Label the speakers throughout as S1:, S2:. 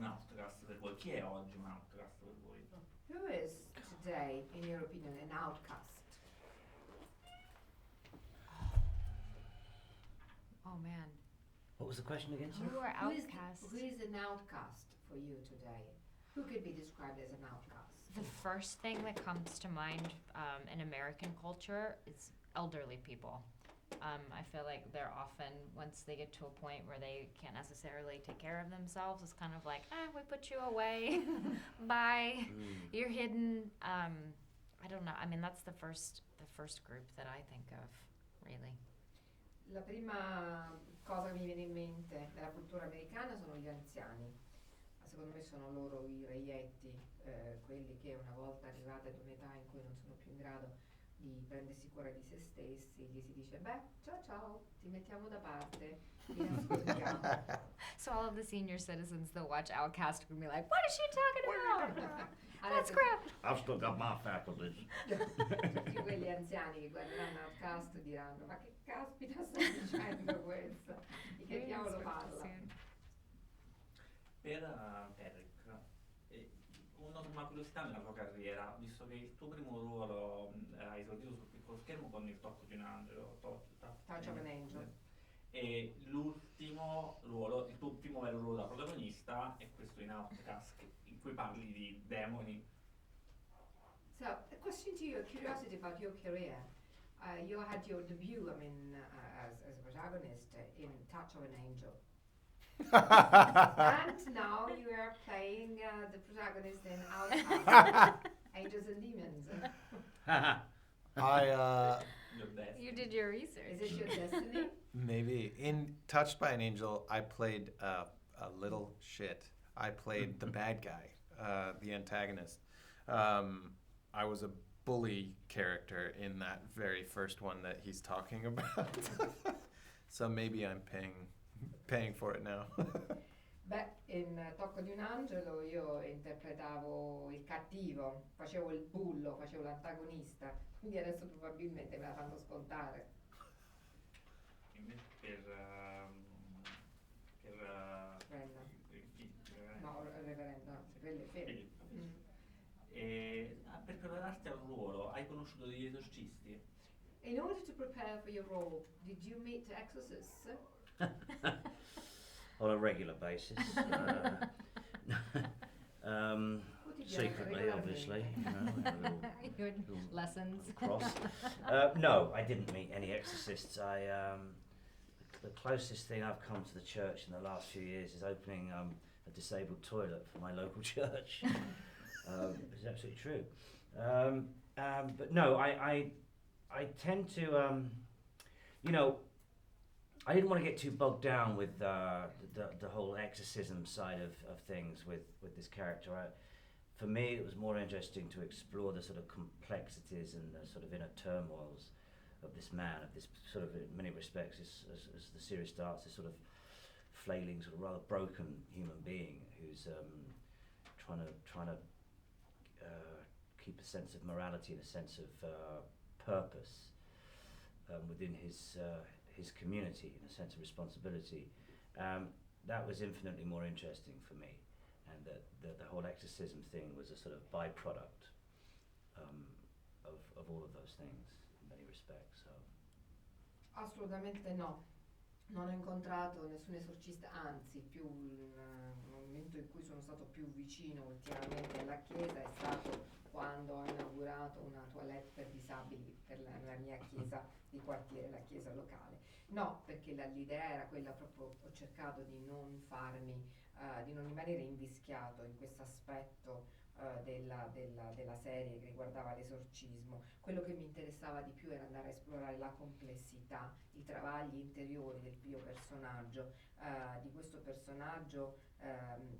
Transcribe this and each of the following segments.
S1: un outcast per voi? Chi è oggi un outcast per voi?
S2: Who is today, in your opinion, an outcast?
S3: Oh man.
S4: What was the question again, sir?
S3: Who are
S2: Who is,
S3: outcasts?
S2: who is an outcast for you today? Who could be described as an outcast?
S3: The first thing that comes to mind in American culture is elderly people. I feel like they're often, once they get to a point where they can't necessarily take care of themselves, it's kind of like, we put you away. Bye. You're hidden. I don't know. I mean, that's the first group that I think of, really.
S2: La prima cosa che mi viene in mente nella cultura americana sono gli anziani. Secondo me sono loro i reietti, quelli che una volta arrivati ad un'età in cui non sono più in grado di prendersi cura di se stessi, gli si dice, beh, ciao ciao, ti mettiamo da parte, ti nascondiamo.
S3: So all of the senior citizens that watch Outcast would be like, what is she talking about? That's
S2: Adesso
S3: crap.
S4: I've still got my faculties.
S2: tutti quegli anziani che guarderanno Outcast diranno, ma che caspita sta dicendo questo? Di che diavolo parla?
S1: Per Eric, una curiosità nella tua carriera, visto che il tuo primo ruolo hai esordito sul piccolo schermo con il Tocco di un angelo,
S2: Touch of an Angel.
S1: e l'ultimo ruolo, il tuo primo vero ruolo da protagonista è questo in Outcast, in cui parli di demoni.
S2: So, a question to you, a curiosity about your career. You had your debut, as a protagonist in Touch of an Angel. And now you are playing the protagonist in Outcast, Angels and Demons.
S1: Your best.
S3: You did your research.
S2: Is it your destiny?
S5: Maybe. In Touched by an Angel, I played a little shit. I played the bad guy, the antagonist. I was a bully character in that very first one that he's talking about. So maybe I'm paying for it now.
S2: Beh, in Tocco di un angelo io interpretavo il cattivo, facevo il bullo, facevo l'antagonista, quindi adesso probabilmente me la fanno scontare.
S1: Invece
S2: Brenda.
S1: il
S2: No, reverendo, no, quello è Philip.
S1: per prepararti al ruolo hai conosciuto degli esorcisti?
S2: In order to prepare for your role, did you meet exorcists?
S4: On a regular basis.
S2: What did you have
S4: Secretly,
S2: regularmente?
S4: obviously. You know, a little-
S3: Your
S4: little
S3: lessons.
S4: cross. No, I didn't meet any exorcists. The closest thing I've come to the church in the last few years is opening a disabled toilet for my local church. It's absolutely true. But no, I tend to, I didn't want to get too bogged down with the whole exorcism side of things with this character. For me, it was more interesting to explore the sort of complexities and the sort of inner turmoils of this man, of this sort of, in many respects, as the series starts, this sort of flailing, sort of rather broken human being who's trying to keep a sense of morality and a sense of purpose within his community and a sense of responsibility. That was infinitely more interesting for me, and that the whole exorcism thing was a sort of byproduct of all of those things in many respects. So.
S2: Assolutamente no. Non ho incontrato nessun esorcista, anzi, più il momento in cui sono stato più vicino ultimamente alla chiesa è stato quando ho inaugurato una toilette per disabili per la mia chiesa di quartiere, la chiesa locale. No, perché l'idea era quella proprio, ho cercato di non farmi, di non rimanere invischiato in questo aspetto della serie che riguardava l'esorcismo. Quello che mi interessava di più era andare a esplorare la complessità, i travagli interiori del mio personaggio, di questo personaggio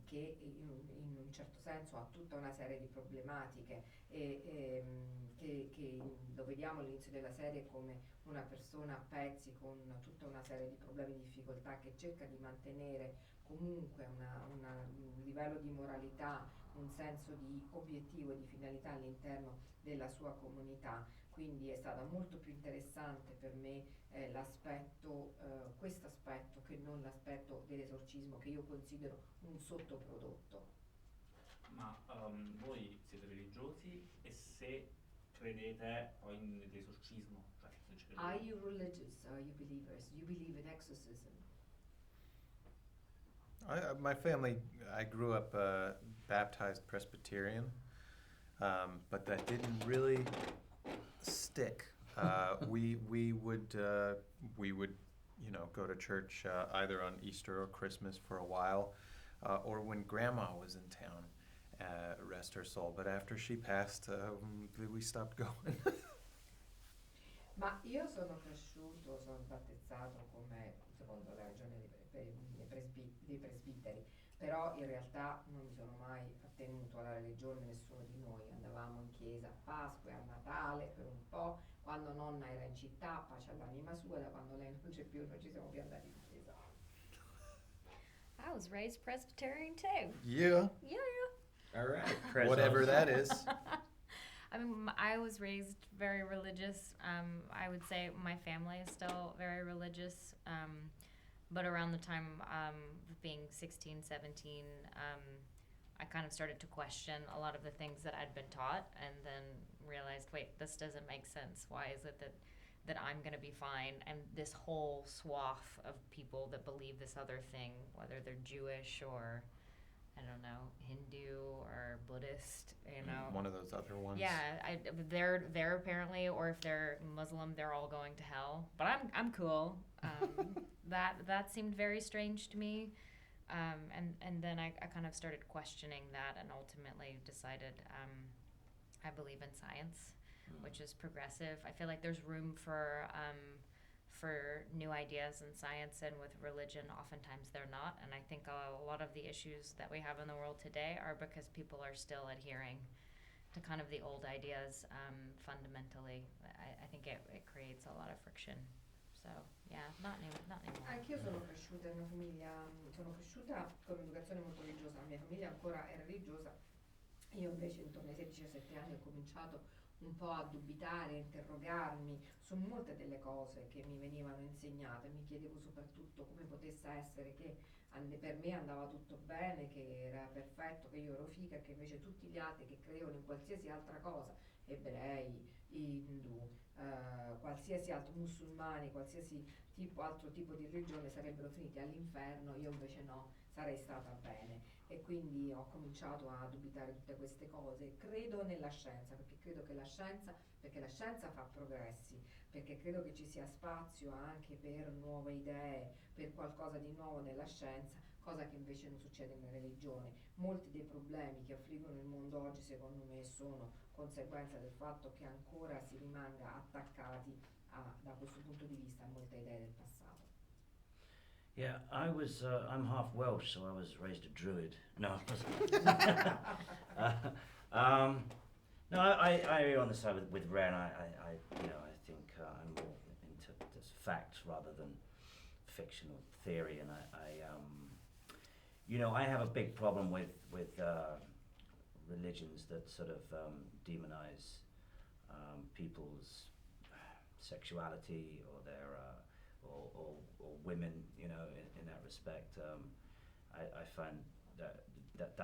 S2: che in un certo senso ha tutta una serie di problematiche che lo vediamo all'inizio della serie come una persona a pezzi con tutta una serie di problemi e difficoltà che cerca di mantenere comunque un livello di moralità, un senso di obiettivo e di finalità all'interno della sua comunità, quindi è stata molto più interessante per me questo aspetto, che non l'aspetto dell'esorcismo, che io considero un sottoprodotto.
S1: Ma voi siete religiosi e se credete poi nell'esorcismo, cioè se ci
S2: Are
S1: credete?
S2: you religious? Are you believers? You believe in exorcism?
S5: My family, I grew up baptized Presbyterian, but that didn't really stick. We would go to church either on Easter or Christmas for a while, or when Grandma was in town. Rest her soul. But after she passed, we stopped going.
S2: Ma io sono battezzato come secondo la religione dei presbiteri, però in realtà non mi sono mai attenuto alla religione, nessuno di noi. Andavamo in chiesa a Pasqua e a Natale per un po', quando nonna era in città, pace all'anima sua, da quando lei non c'è più non ci siamo più andati in chiesa.
S3: I was raised Presbyterian too.
S5: Yeah.
S3: Yeah.
S5: All right.
S4: Prezos.
S5: Whatever that is.
S3: I mean, I was raised very religious. I would say my family is still very religious. But around the time of being 16, 17, I kind of started to question a lot of the things that I'd been taught, and then realized, wait, this doesn't make sense. Why is it that I'm going to be fine, and this whole swath of people that believe this other thing, whether they're Jewish or, I don't know, Hindu or Buddhist, you know.
S5: One of those other ones.
S3: Yeah, they're apparently, or if they're Muslim, they're all going to hell. But I'm cool. That seemed very strange to me, and then I kind of started questioning that, and ultimately decided I believe in science, which is progressive. I feel like there's room for new ideas in science, and with religion, oftentimes they're not. And I think a lot of the issues that we have in the world today are because people are still adhering to kind of the old ideas fundamentally. I think it creates a lot of friction. So, yeah, not anymore.
S2: Anch'io sono cresciuta in una famiglia, sono cresciuta con un'educazione molto religiosa, la mia famiglia ancora è religiosa, io invece intorno ai 16-17 anni ho cominciato un po' a dubitare, a interrogarmi su molte delle cose che mi venivano insegnate. Mi chiedevo soprattutto come potesse essere che per me andava tutto bene, che era perfetto, che io ero figa, che invece tutti gli altri che credevano in qualsiasi altra cosa, ebrei, hindu, qualsiasi altro, musulmani, qualsiasi altro tipo di religione, sarebbero finiti all'inferno, io invece no, sarei stata bene. E quindi ho cominciato a dubitare di tutte queste cose. Credo nella scienza, perché credo che la scienza fa progressi, perché credo che ci sia spazio anche per nuove idee, per qualcosa di nuovo nella scienza, cosa che invece non succede nella religione. Molti dei problemi che affliggono il mondo oggi, secondo me, sono conseguenza del fatto che ancora si rimanga attaccati da questo punto di vista a molte idee del passato.
S4: Yeah, I'm half Welsh, so I was raised a druid. No, no, I agree on the side with Ren. I think I'm more into this facts rather than fictional theory, and I have a big problem with religions that sort of demonize people's sexuality or their or women, in that respect. I find that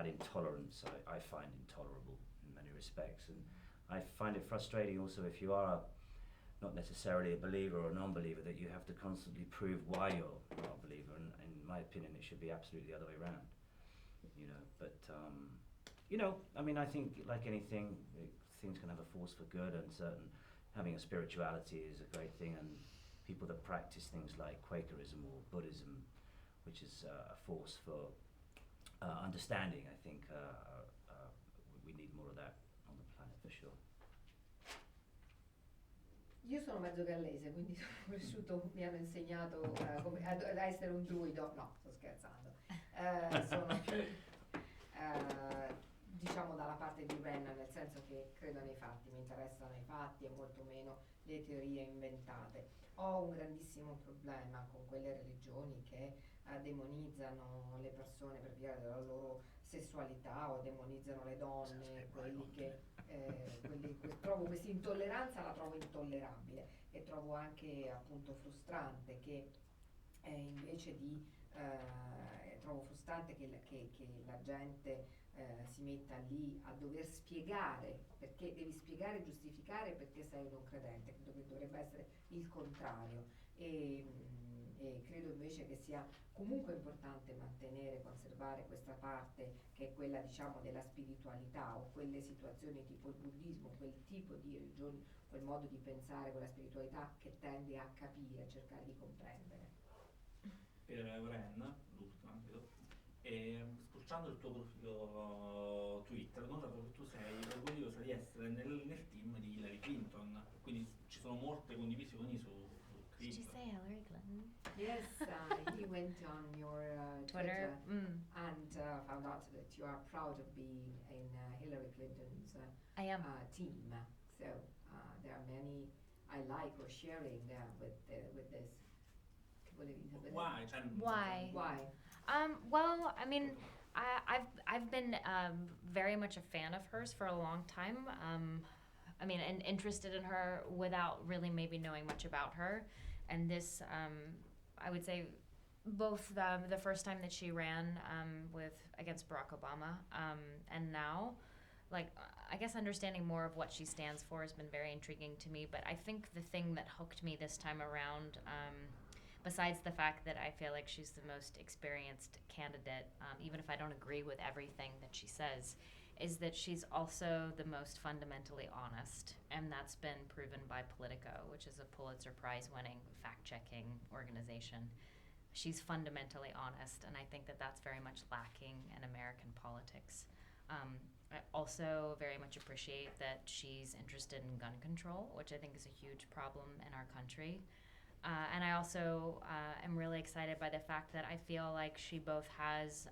S4: intolerance I find intolerable in many respects, and I find it frustrating also if you are not necessarily a believer or a non-believer, that you have to constantly prove why you're not a believer, and in my opinion it should be absolutely the other way around. But I think like anything, things can have a force for good, and having a spirituality is a great thing, and people that practice things like Quakerism or Buddhism, which is a force for understanding, I think we need more of that on the planet for sure.
S2: Io sono mezzo gallese, quindi sono cresciuto, mi hanno insegnato ad essere un druido. No, sto scherzando. Sono più diciamo dalla parte di Ren, nel senso che credo nei fatti, mi interessano i fatti e molto meno le teorie inventate. Ho un grandissimo problema con quelle religioni che demonizzano le persone per via della loro sessualità, o demonizzano le donne, quelli che trovo questa intolleranza, la trovo intollerabile, e trovo anche appunto frustrante che invece di trovo frustrante che la gente si metta lì a dover spiegare, perché devi spiegare e giustificare perché sei un non credente. Credo che dovrebbe essere il contrario, e credo invece che sia comunque importante mantenere, conservare questa parte che è quella, diciamo, della spiritualità, o quelle situazioni tipo il buddismo, quel tipo di religioni, quel modo di pensare, quella spiritualità che tende a capire, a cercare di comprendere.
S1: Per Ren, l'ultima credo, e spulciando il tuo profilo Twitter, ho notato che tu sei orgogliosa di essere nel team di Hillary Clinton, quindi ci sono molte condivisioni su
S3: Did you
S1: Clinton.
S3: say Hillary Clinton?
S2: Yes, he went on your
S3: Twitter.
S2: and found out that you are proud of being in Hillary Clinton's
S3: I am.
S2: team. So there are many I like or sharing with this. Che volevi sapere?
S1: Why?
S3: Why?
S2: Why?
S3: Well, I mean, I've been very much a fan of hers for a long time. I mean, and interested in her without really maybe knowing much about her. And this, I would say, both the first time that she ran against Barack Obama, and now, like, I guess understanding more of what she stands for has been very intriguing to me. But I think the thing that hooked me this time around, besides the fact that I feel like she's the most experienced candidate, even if I don't agree with everything that she says, is that she's also the most fundamentally honest. And that's been proven by Politico, which is a Pulitzer Prize-winning fact-checking organization. She's fundamentally honest, and I think that that's very much lacking in American politics. I also very much appreciate that she's interested in gun control, which I think is a huge problem in our country. And I also am really excited by the fact that I feel like she both has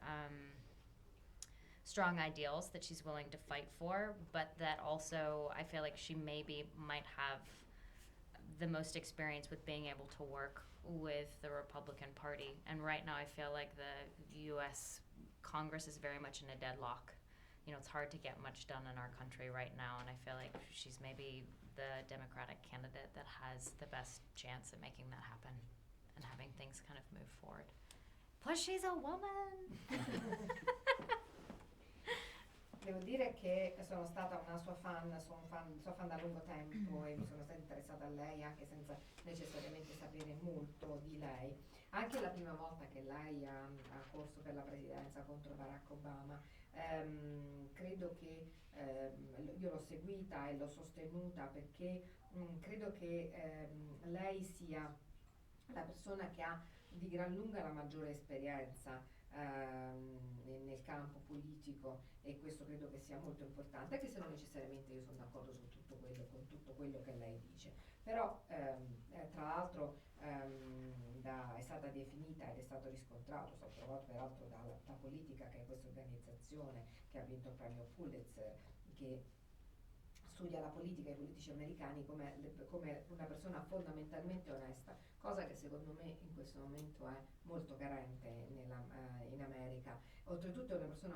S3: strong ideals that she's willing to fight for, but that also I feel like she might have the most experience with being able to work with the Republican Party. And right now I feel like the US Congress is very much in a deadlock. You know, it's hard to get much done in our country right now, and I feel like she's maybe the Democratic candidate that has the best chance at making that happen and having things kind of move forward. Plus, she's a woman.
S2: Devo dire che sono stata una sua fan da lungo tempo, e mi sono sempre interessata a lei anche senza necessariamente sapere molto di lei. Anche la prima volta che lei ha corso per la presidenza contro Barack Obama, credo che io l'ho seguita e l'ho sostenuta perché credo che lei sia la persona che ha di gran lunga la maggiore esperienza nel campo politico, e questo credo che sia molto importante, anche se non necessariamente io sono d'accordo con tutto quello che lei dice. Però tra l'altro è stata definita ed è stato riscontrato, è stato trovato peraltro da Politica, che è questa organizzazione che ha vinto il premio Pulitzer, che studia la politica e i politici americani, come una persona fondamentalmente onesta, cosa che secondo me in questo momento è molto carente in America. Oltretutto è una persona